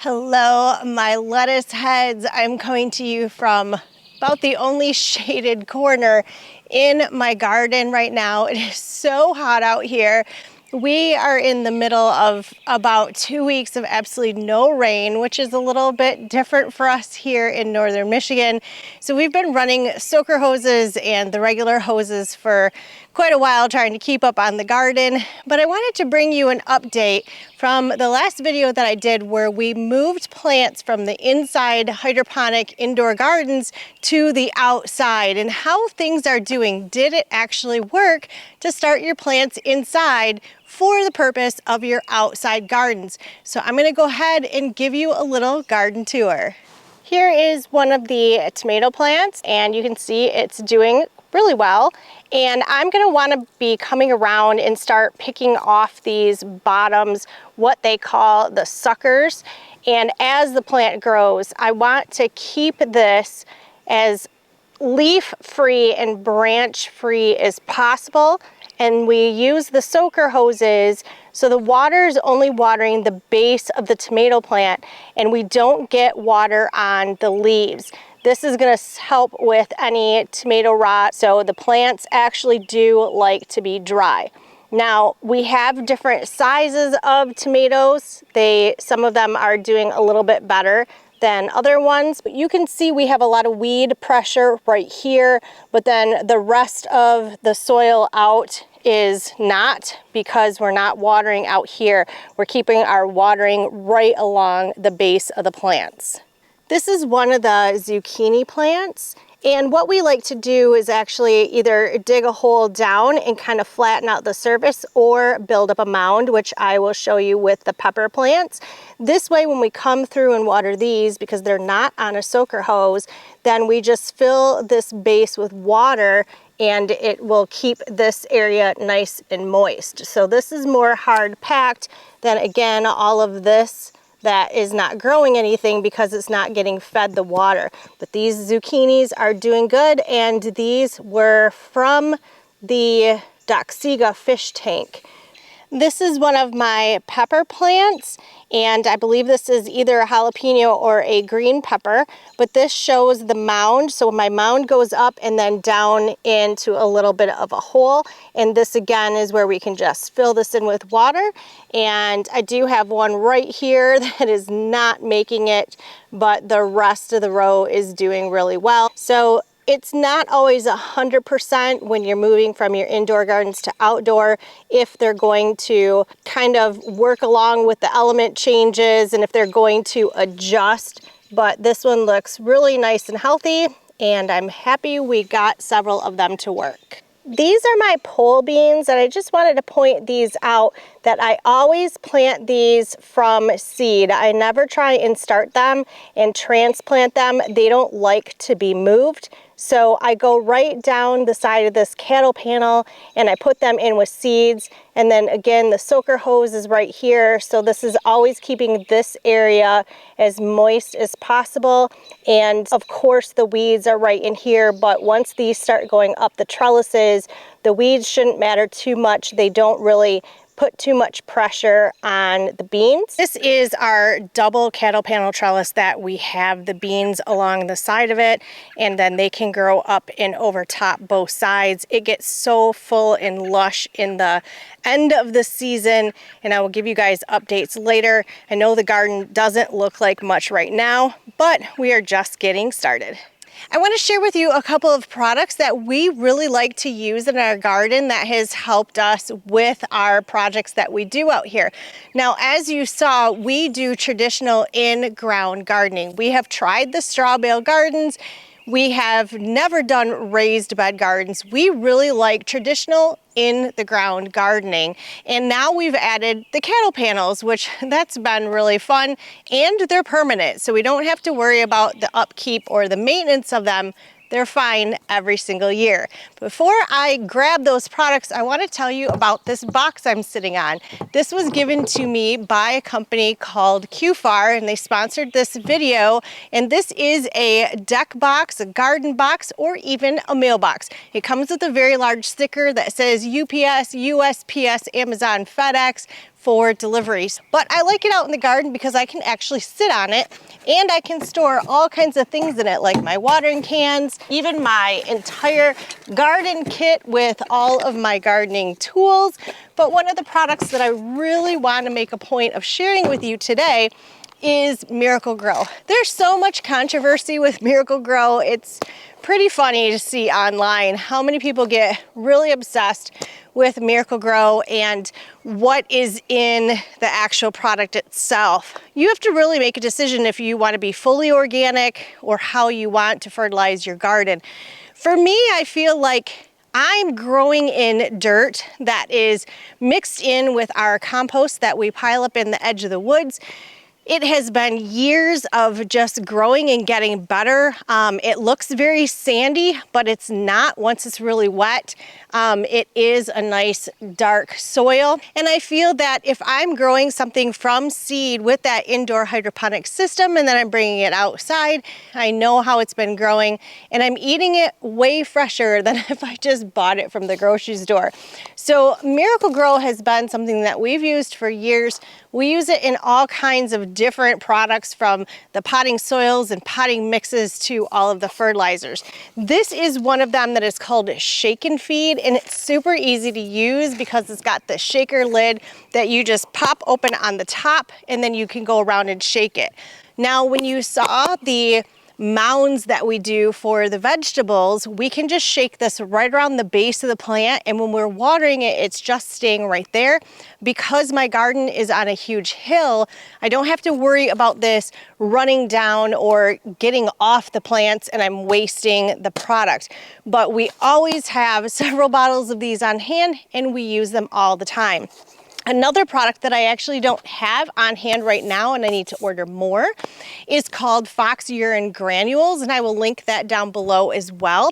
Hello, my lettuce heads. I'm coming to you from about the only shaded corner in my garden right now. It is so hot out here. We are in the middle of about 2 weeks of absolutely no rain, which is a little bit different for us here in northern Michigan. So we've been running soaker hoses and the regular hoses for quite a while trying to keep up on the garden. But I wanted to bring you an update from the last video that I did where we moved plants from the inside hydroponic indoor gardens to the outside and how things are doing. Did it actually work to start your plants inside for the purpose of your outside gardens? So I'm going to go ahead and give you a little garden tour. Here is one of the tomato plants, and you can see it's doing really well. And I'm going to want to be coming around and start picking off these bottoms, what they call the suckers. And as the plant grows, I want to keep this as leaf-free and branch-free as possible. And we use the soaker hoses so the water is only watering the base of the tomato plant and we don't get water on the leaves. This is going to help with any tomato rot, so the plants actually do like to be dry. Now, we have different sizes of tomatoes. Some of them are doing a little bit better than other ones, but you can see we have a lot of weed pressure right here, but then the rest of the soil out is not, because we're not watering out here. We're keeping our watering right along the base of the plants. This is one of the zucchini plants, and what we like to do is actually either dig a hole down and kind of flatten out the surface or build up a mound, which I will show you with the pepper plants. This way, when we come through and water these, because they're not on a soaker hose, then we just fill this base with water and it will keep this area nice and moist. So this is more hard packed than, again, all of this that is not growing anything because it's not getting fed the water. But these zucchinis are doing good, and these were from the Doxiga fish tank. This is one of my pepper plants, and I believe this is either a jalapeno or a green pepper, but this shows the mound. So my mound goes up and then down into a little bit of a hole, and this again is where we can just fill this in with water. And I do have one right here that is not making it, but the rest of the row is doing really well. So it's not always 100% when you're moving from your indoor gardens to outdoor if they're going to kind of work along with the element changes and if they're going to adjust. But this one looks really nice and healthy, and I'm happy we got several of them to work. These are my pole beans, and I just wanted to point these out that I always plant these from seed. I never try and start them and transplant them. They don't like to be moved. So I go right down the side of this cattle panel and I put them in with seeds. And then again, the soaker hose is right here. So this is always keeping this area as moist as possible. And of course the weeds are right in here, but once these start going up the trellises, the weeds shouldn't matter too much. They don't really put too much pressure on the beans. This is our double cattle panel trellis that we have the beans along the side of it, and then they can grow up and over top both sides. It gets so full and lush in the end of the season, and I will give you guys updates later. I know the garden doesn't look like much right now, but we are just getting started. I want to share with you a couple of products that we really like to use in our garden that has helped us with our projects that we do out here. Now, as you saw, we do traditional in-ground gardening. We have tried the straw bale gardens. We have never done raised bed gardens. We really like traditional in the ground gardening. And now we've added the cattle panels, which that's been really fun, and they're permanent. So we don't have to worry about the upkeep or the maintenance of them. They're fine every single year. Before I grab those products, I want to tell you about this box I'm sitting on. This was given to me by a company called QFAR, and they sponsored this video. And this is a deck box, a garden box, or even a mailbox. It comes with a very large sticker that says UPS, USPS, Amazon, FedEx for deliveries. But I like it out in the garden because I can actually sit on it and I can store all kinds of things in it, like my watering cans, even my entire garden kit with all of my gardening tools. But one of the products that I really want to make a point of sharing with you today is Miracle-Gro. There's so much controversy with Miracle-Gro. It's pretty funny to see online how many people get really obsessed with Miracle-Gro and what is in the actual product itself. You have to really make a decision if you want to be fully organic or how you want to fertilize your garden. For me, I feel like I'm growing in dirt that is mixed in with our compost that we pile up in the edge of the woods. It has been years of just growing and getting better. It looks very sandy, but it's not once it's really wet. It is a nice dark soil. And I feel that if I'm growing something from seed with that indoor hydroponic system and then I'm bringing it outside, I know how it's been growing and I'm eating it way fresher than if I just bought it from the grocery store. So Miracle-Gro has been something that we've used for years. We use it in all kinds of different products, from the potting soils and potting mixes to all of the fertilizers. This is one of them that is called Shake and Feed, and it's super easy to use because it's got the shaker lid that you just pop open on the top and then you can go around and shake it. Now, when you saw the mounds that we do for the vegetables, we can just shake this right around the base of the plant, and when we're watering it, it's just staying right there. Because my garden is on a huge hill, I don't have to worry about this running down or getting off the plants and I'm wasting the product. But we always have several bottles of these on hand and we use them all the time. Another product that I actually don't have on hand right now and I need to order more is called Fox Urine Granules, and I will link that down below as well.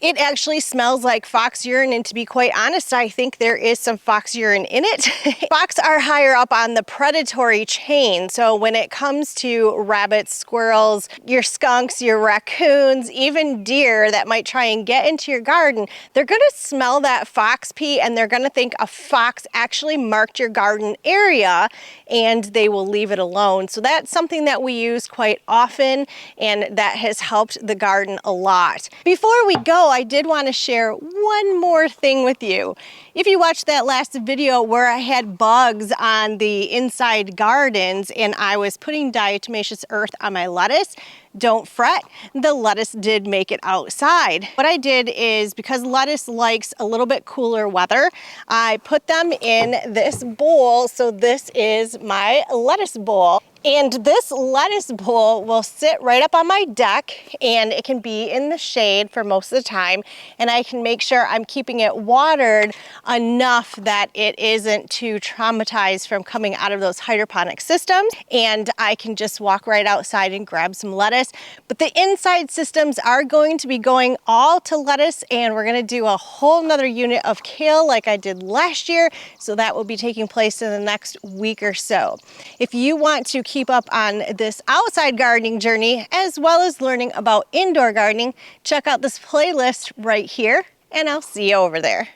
It actually smells like fox urine, and to be quite honest, I think there is some fox urine in it. Fox are higher up on the predatory chain, so when it comes to rabbits, squirrels, your skunks, your raccoons, even deer that might try and get into your garden, they're gonna smell that fox pee and they're gonna think a fox actually marked your garden area and they will leave it alone. So that's something that we use quite often and that has helped the garden a lot. Before we go, I did want to share one more thing with you. If you watched that last video where I had bugs on the inside gardens and I was putting diatomaceous earth on my lettuce, don't fret, the lettuce did make it outside. What I did is, because lettuce likes a little bit cooler weather, I put them in this bowl. So this is my lettuce bowl. And this lettuce bowl will sit right up on my deck and it can be in the shade for most of the time. And I can make sure I'm keeping it watered enough that it isn't too traumatized from coming out of those hydroponic systems. And I can just walk right outside and grab some lettuce. But the inside systems are going to be going all to lettuce, and we're gonna do a whole nother unit of kale like I did last year. So that will be taking place in the next week or so. If you want to keep up on this outside gardening journey, as well as learning about indoor gardening, check out this playlist right here, and I'll see you over there.